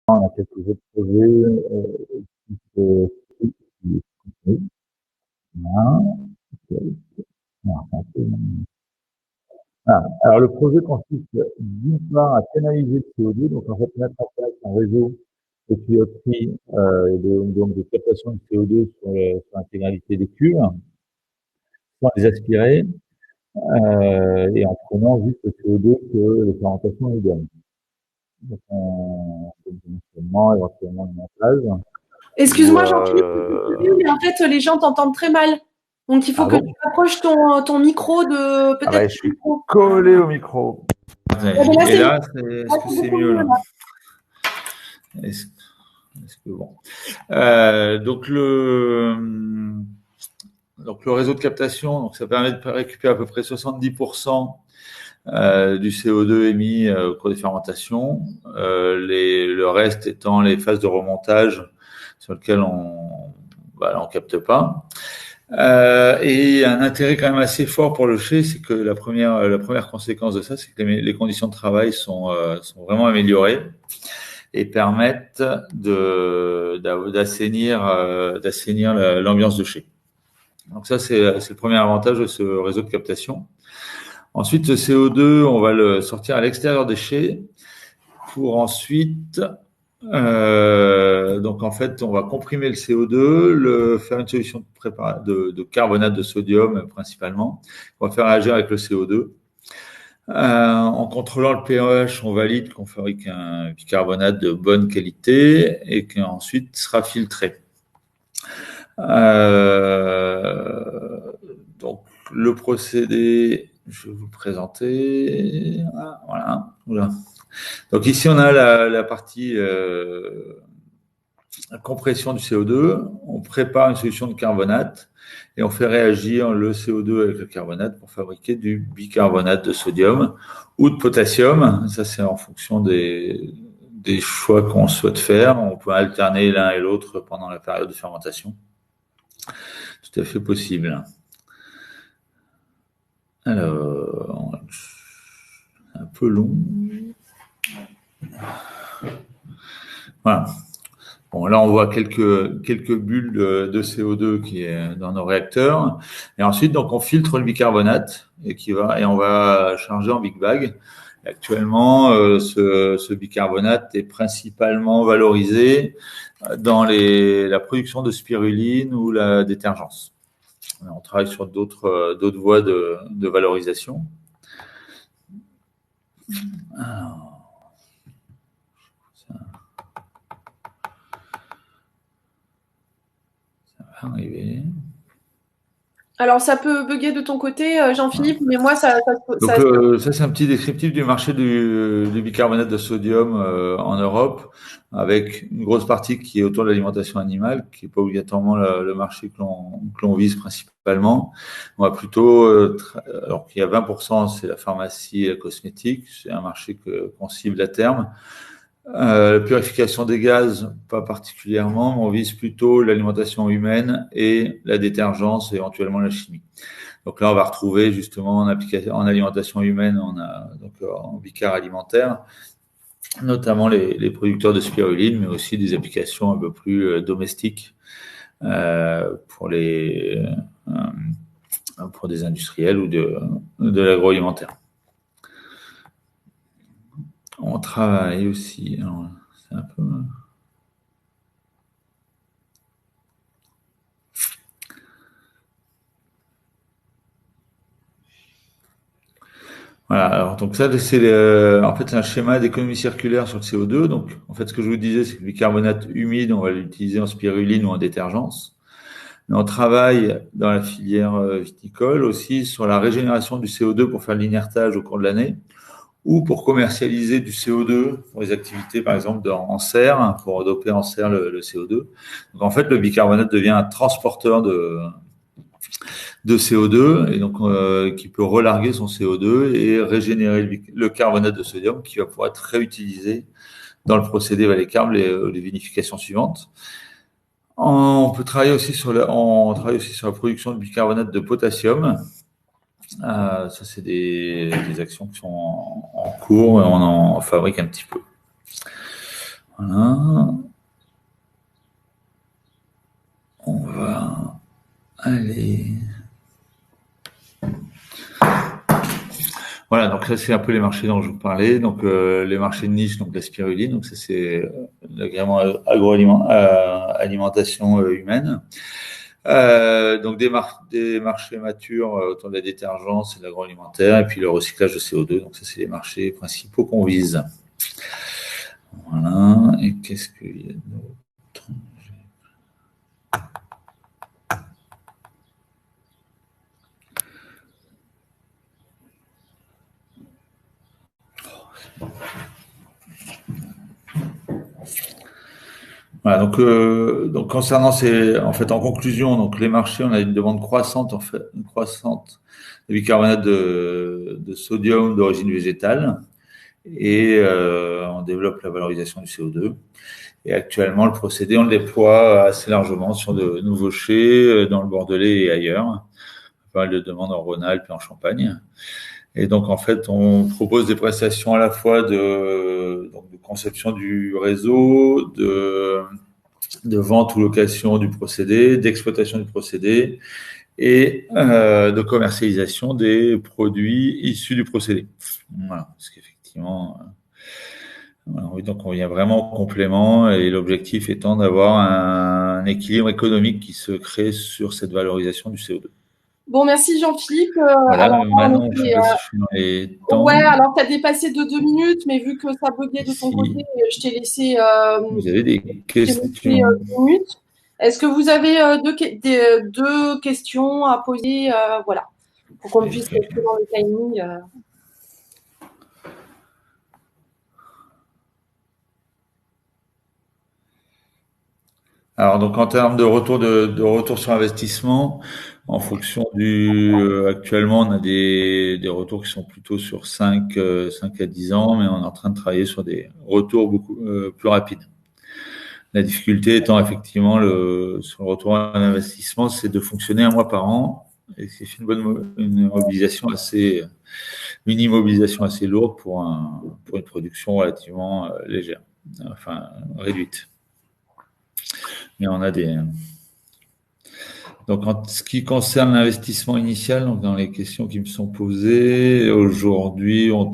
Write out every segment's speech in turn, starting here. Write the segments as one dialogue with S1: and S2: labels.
S1: On a quelques autres projets qui continuent. Voilà. Alors, le projet consiste d'une part à canaliser le CO2, donc en fait mettre en place un réseau de tuyauterie donc de captation de CO2 sur l'intégralité des cuves, sans les aspirer, et en prenant juste le CO2 que les fermentations nous donnent. Donc on fait le dimensionnement, éventuellement le montage.
S2: Excuse-moi, Jean-Philippe, mais en fait, les gens t'entendent très mal. Donc, il faut que tu approches ton micro de
S1: Ah bah,
S2: peut-être.
S1: je suis collé au micro.
S2: Et
S1: là, est-ce que c'est mieux là? Est-ce que bon. Donc le réseau de captation, donc ça permet de récupérer à peu près 70% du CO2 émis au cours des fermentations. Le reste étant les phases de remontage sur lesquelles on capte pas. Et un intérêt quand même assez fort pour le chai, c'est que la première conséquence de ça, c'est que les conditions de travail sont vraiment améliorées et permettent d'assainir l'ambiance de chai. Donc ça, c'est le premier avantage de ce réseau de captation. Ensuite, ce CO2, on va le sortir à l'extérieur des chais pour ensuite, donc en fait, on va comprimer le CO2, faire une solution de carbonate de sodium principalement. On va faire réagir avec le CO2. En contrôlant le pH, on valide qu'on fabrique un bicarbonate de bonne qualité et qu'ensuite sera filtré. Donc le procédé, je vais vous présenter. Voilà. Oula. Donc ici on a la partie compression du CO2. On prépare une solution de carbonate et on fait réagir le CO2 avec le carbonate pour fabriquer du bicarbonate de sodium ou de potassium. Ça c'est en fonction des choix qu'on souhaite faire. On peut alterner l'un et l'autre pendant la période de fermentation. Tout à fait possible. Alors, un peu long. Voilà. Bon, là, on voit quelques bulles de CO2 qui est dans nos réacteurs. Et ensuite, donc, on filtre le bicarbonate et on va charger en big bag. Et actuellement, ce bicarbonate est principalement valorisé dans la production de spiruline ou la détergence. On travaille sur d'autres voies de valorisation. Alors, ça va arriver.
S2: Alors, ça peut bugger de ton côté, Jean-Philippe, mais moi, ça.
S1: Donc, ça, c'est un petit descriptif du marché du bicarbonate de sodium en Europe, avec une grosse partie qui est autour de l'alimentation animale, qui n'est pas obligatoirement le marché que l'on vise principalement. On va plutôt, alors qu'il y a 20%, c'est la pharmacie et la cosmétique, c'est un marché qu'on cible à terme. La purification des gaz, pas particulièrement, mais on vise plutôt l'alimentation humaine et la détergence et éventuellement la chimie. Donc là, on va retrouver justement en alimentation humaine, on a donc en bicar alimentaire, notamment les producteurs de spiruline, mais aussi des applications un peu plus domestiques pour des industriels ou de l'agroalimentaire. On travaille aussi, alors, c'est un peu... Voilà, alors donc ça c'est en fait c'est un schéma d'économie circulaire sur le CO2. Donc en fait ce que je vous disais c'est que le bicarbonate humide on va l'utiliser en spiruline ou en détergence. Mais on travaille dans la filière viticole aussi sur la régénération du CO2 pour faire l'inertage au cours de l'année ou pour commercialiser du CO2 pour les activités par exemple en serre, pour doper en serre le CO2. Donc en fait le bicarbonate devient un transporteur de CO2 et donc qui peut relarguer son CO2 et régénérer le carbonate de sodium qui va pouvoir être réutilisé dans le procédé Valécarbe, les vinifications suivantes. On peut travailler aussi sur la production de bicarbonate de potassium. Ça, c'est des actions qui sont en cours et on en fabrique un petit peu. Voilà. On va aller. Voilà, donc ça c'est un peu les marchés dont je vous parlais. Donc les marchés de niche, donc la spiruline, donc ça c'est l'agrément alimentation humaine. Donc des marchés matures autour de la détergence et de l'agroalimentaire, et puis le recyclage de CO2. Donc ça c'est les marchés principaux qu'on vise. Voilà. Et qu'est-ce qu'il y a d'autre? Voilà, donc concernant en conclusion, donc les marchés, on a une demande croissante de bicarbonate de sodium d'origine végétale, et on développe la valorisation du CO2. Et actuellement, le procédé, on le déploie assez largement sur de nouveaux chais dans le Bordelais et ailleurs. Pas mal de demandes en Rhône-Alpes et en Champagne. Et donc, en fait, on propose des prestations à la fois de conception du réseau, de vente ou location du procédé, d'exploitation du procédé et de commercialisation des produits issus du procédé. Voilà, parce qu'effectivement, donc on vient vraiment en complément, et l'objectif étant d'avoir un équilibre économique qui se crée sur cette valorisation du CO2.
S2: Bon, merci Jean-Philippe.
S1: Voilà,
S2: Alors,
S1: maintenant, je ne sais pas si je suis dans les temps.
S2: ouais, alors tu as dépassé de 2 minutes, mais vu que ça buguait de ton côté, je t'ai laissé,
S1: vous avez des questions?
S2: 2 minutes. Est-ce que vous avez deux questions à poser, voilà, pour qu'on puisse rester dans le timing.
S1: Alors, donc, en termes de retour sur investissement, en fonction actuellement, on a des retours qui sont plutôt sur 5 à 10 ans, mais on est en train de travailler sur des retours beaucoup plus rapides. La difficulté étant effectivement sur le retour à l'investissement, c'est de fonctionner 1 mois par an, et c'est une immobilisation assez lourde pour une production relativement légère, enfin réduite. Mais on a Donc, en ce qui concerne l'investissement initial, donc dans les questions qui me sont posées, aujourd'hui, on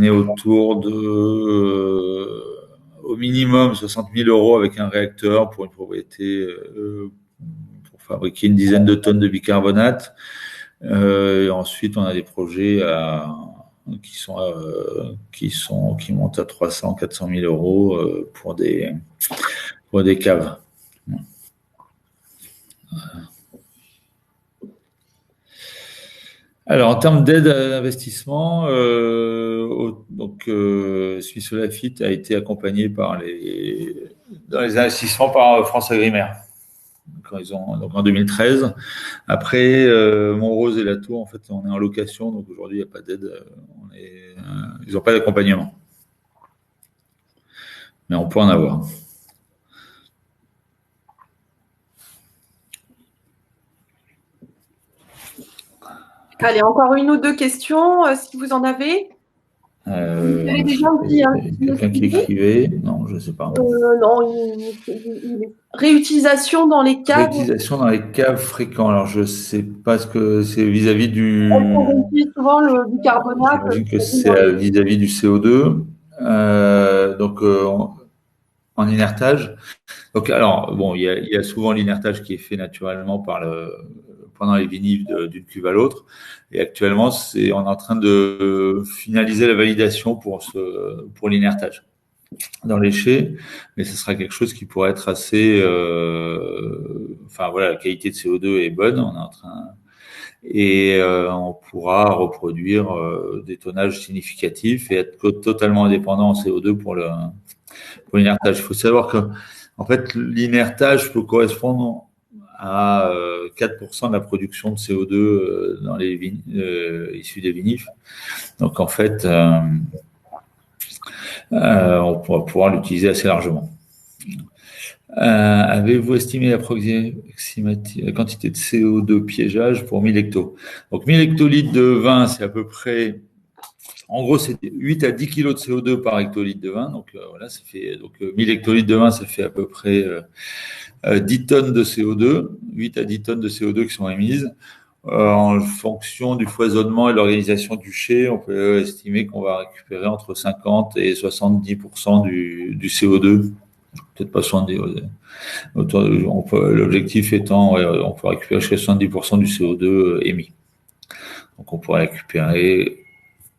S1: est autour de, au minimum, 60 000 € avec un réacteur pour une propriété, pour fabriquer une dizaine de tonnes de bicarbonate. Et ensuite, on a des projets qui montent à 300, 400 000 € pour des caves. Alors, en termes d'aide à l'investissement, Suisse Olafite a été accompagné dans les investissements par France Agrimer. Donc en 2013. Après, Montrose et Latour, en fait, on est en location, donc aujourd'hui, il n'y a pas d'aide. Ils n'ont pas d'accompagnement. Mais on peut en avoir.
S2: Allez, encore une ou deux questions, si vous en avez.
S1: Quelqu'un qui écrivait? Non, je ne sais pas.
S2: Non, réutilisation dans les caves.
S1: Réutilisation dans les caves fréquents. Alors, je ne sais pas ce que c'est vis-à-vis du.
S2: On utilise souvent le bicarbonate.
S1: J'imagine que c'est vis-à-vis du CO2. En inertage. Donc, alors, bon, il y a souvent l'inertage qui est fait naturellement pendant les vinifs d'une cuve à l'autre. Et actuellement, on est en train de finaliser la validation pour l'inertage dans les chais, mais ce sera quelque chose qui pourrait être assez. Enfin voilà, la qualité de CO2 est bonne. On pourra reproduire des tonnages significatifs et être totalement indépendant en CO2 pour l'inertage. Il faut savoir que, en fait, l'inertage peut correspondre à 4% de la production de CO2 dans les issus des vinifs. Donc, en fait, on pourra pouvoir l'utiliser assez largement. Avez-vous estimé la quantité de CO2 piégeage pour 1000 hectos? Donc 1000 hectolitres de vin, c'est à peu près En gros, c'est 8 à 10 kg de CO2 par hectolitre de vin. Donc, voilà, ça fait 1000 hectolitres de vin, ça fait à peu près 10 tonnes de CO2, 8 à 10 tonnes de CO2 qui sont émises. En fonction du foisonnement et de l'organisation du chai, on peut estimer qu'on va récupérer entre 50 et 70% du CO2. Peut-être pas 70. L'objectif étant, on peut récupérer jusqu'à 70% du CO2 émis. Donc, on pourrait récupérer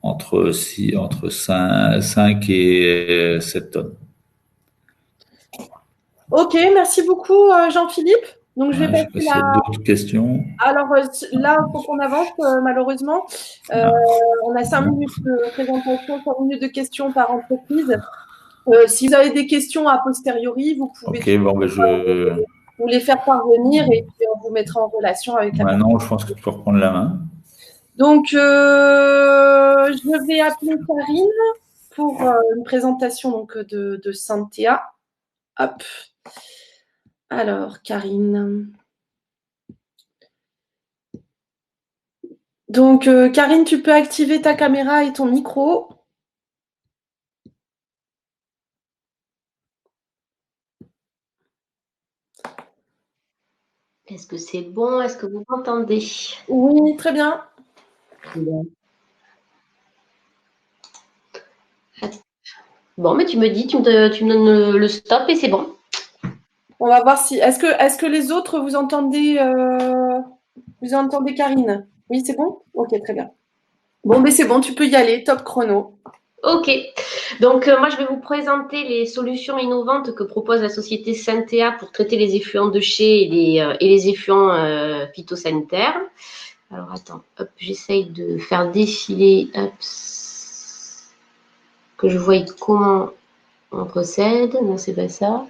S1: entre 5 et 7 tonnes.
S2: Ok, merci beaucoup Jean-Philippe. Donc je vais passer
S1: s'il y a d'autres questions.
S2: Alors là, il faut qu'on avance malheureusement. On a 5 minutes de présentation, 5 minutes de questions par entreprise. Si vous avez des questions a posteriori, vous pouvez vous les faire parvenir et puis on vous mettra en relation avec la personne.
S1: Maintenant, je pense que tu peux reprendre la main.
S2: Donc, je vais appeler Karine pour une présentation donc, de Santea. Hop. Alors, Karine. Donc, Karine, tu peux activer ta caméra et ton micro.
S3: Est-ce que c'est bon? Est-ce que vous m'entendez?
S2: Oui, très bien.
S3: Bon, mais tu me dis, tu me donnes le stop et c'est bon.
S2: On va voir si. Est-ce que les autres vous entendez Karine? Oui, c'est bon? Ok, très bien. Bon, mais c'est bon, tu peux y aller. Top chrono.
S3: Ok, donc moi je vais vous présenter les solutions innovantes que propose la société Santea pour traiter les effluents de chais et les effluents phytosanitaires. Alors attends, hop, j'essaye de faire défiler, hop, que je voie comment on procède. Non, c'est pas ça.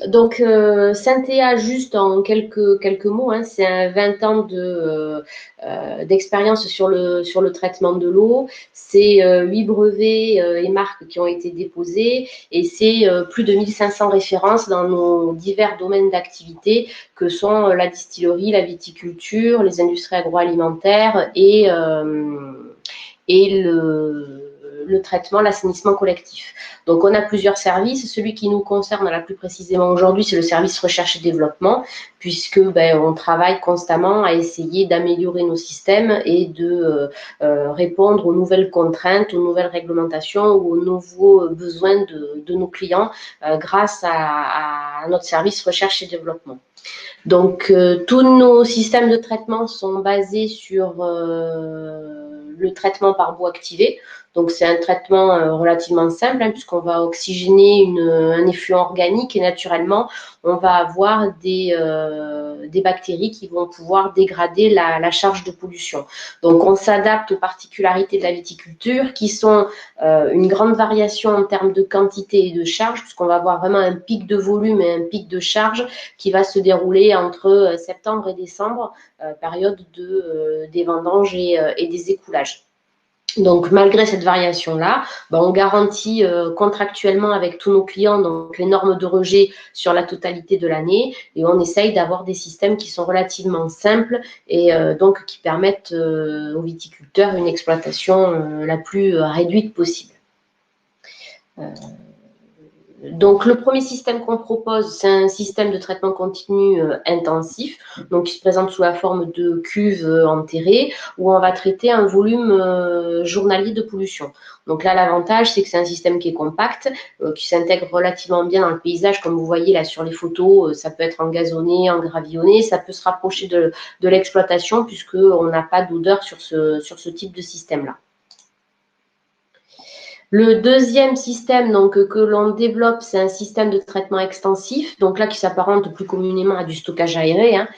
S3: Donc, Santea, juste en quelques mots, hein, c'est un 20 ans d'expérience sur le traitement de l'eau. C'est 8 brevets et marques qui ont été déposés et c'est plus de 1500 références dans nos divers domaines d'activité que sont la distillerie, la viticulture, les industries agroalimentaires et le traitement, l'assainissement collectif. Donc, on a plusieurs services. Celui qui nous concerne la plus précisément aujourd'hui, c'est le service recherche et développement, puisque on travaille constamment à essayer d'améliorer nos systèmes et de répondre aux nouvelles contraintes, aux nouvelles réglementations ou aux nouveaux besoins de nos clients grâce à notre service recherche et développement. Donc, tous nos systèmes de traitement sont basés sur le traitement par bout activé. Donc, c'est un traitement relativement simple hein, puisqu'on va oxygéner un effluent organique et naturellement, on va avoir des bactéries qui vont pouvoir dégrader la charge de pollution. Donc, on s'adapte aux particularités de la viticulture qui sont une grande variation en termes de quantité et de charge puisqu'on va avoir vraiment un pic de volume et un pic de charge qui va se dérouler entre septembre et décembre, période des vendanges et des écoulages. Donc, malgré cette variation-là, on garantit contractuellement avec tous nos clients donc, les normes de rejet sur la totalité de l'année et on essaye d'avoir des systèmes qui sont relativement simples et donc qui permettent aux viticulteurs une exploitation la plus réduite possible. Donc, le premier système qu'on propose, c'est un système de traitement continu intensif, donc qui se présente sous la forme de cuves enterrées, où on va traiter un volume journalier de pollution. Donc là, l'avantage, c'est que c'est un système qui est compact, qui s'intègre relativement bien dans le paysage, comme vous voyez là sur les photos, ça peut être en gazonné, en gravillonné, ça peut se rapprocher de l'exploitation, puisqu'on n'a pas d'odeur sur ce type de système-là. Le deuxième système donc, que l'on développe, c'est un système de traitement extensif, donc là qui s'apparente plus communément à du stockage aéré, hein.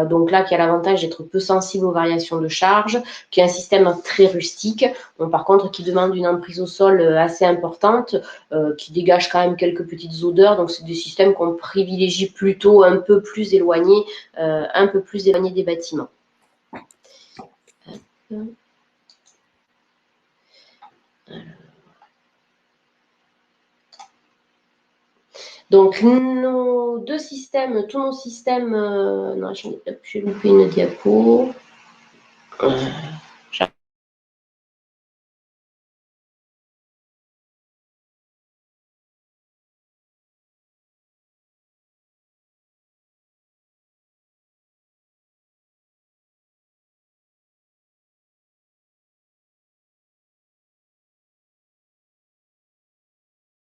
S3: Donc là qui a l'avantage d'être peu sensible aux variations de charge, qui est un système très rustique, bon, par contre qui demande une emprise au sol assez importante, qui dégage quand même quelques petites odeurs, donc c'est des systèmes qu'on privilégie plutôt un peu plus éloignés des bâtiments. Donc, nos deux systèmes, tous nos systèmes, non, j'ai loupé une diapo.